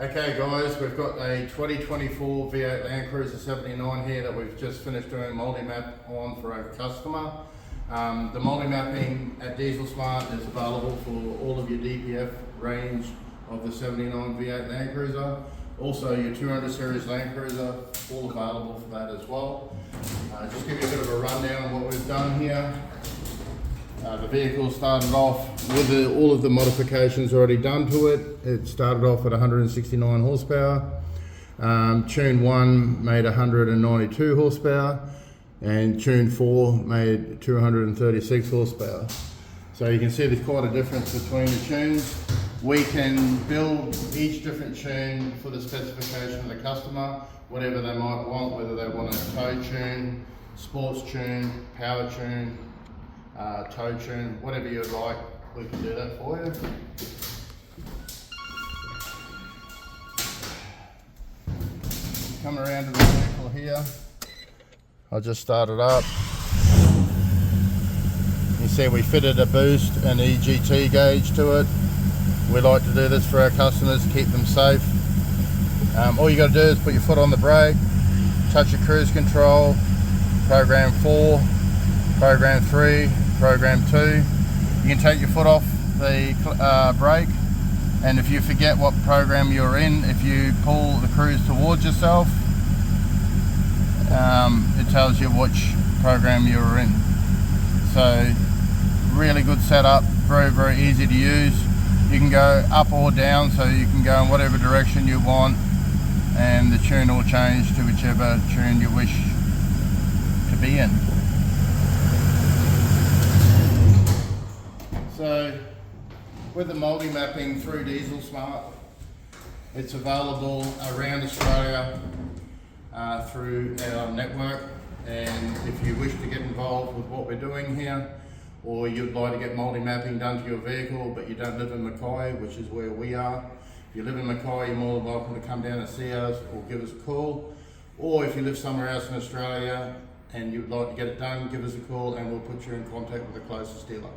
Okay guys, we've got a 2024 V8 Land Cruiser 79 here that we've just finished doing multi-map on for our customer. The multi-mapping at Dieselsmart is available for all of your DPF range of the 79 V8 Land Cruiser. Also your 200 series Land Cruiser, all available for that as well. Just give you a bit of a rundown on what we've done here. The vehicle started off with all of the modifications already done to it. It started off at 169 horsepower. Tune 1 made 192 horsepower and Tune 4 made 236 horsepower. So you can see there's quite a difference between the tunes. We can build each different tune for the specification of the customer, whatever they might want, whether they want a tow tune, sports tune, power tune, tow tune, whatever you'd like, we can do that for you. Come around to the vehicle here. I'll just start it up. You see we fitted a boost and EGT gauge to it. We like to do this for our customers, keep them safe. All you got to do is put your foot on the brake, touch your cruise control, program 4, program 3, program 2. You can take your foot off the brake, and if you forget what program you're in, if you pull the cruise towards yourself, it tells you which program you're in. So really good setup, very easy to use. You can go up or down, so you can go in whatever direction you want, and the tune will change to whichever tune you wish to be in. So with the multi-mapping through Dieselsmart, it's available around Australia through our network, and if you wish to get involved with what we're doing here, or you'd like to get multi-mapping done to your vehicle but you don't live in Mackay, which is where we are. If you live in Mackay, you're more than welcome to come down and see us or give us a call. Or if you live somewhere else in Australia and you'd like to get it done, give us a call and we'll put you in contact with the closest dealer.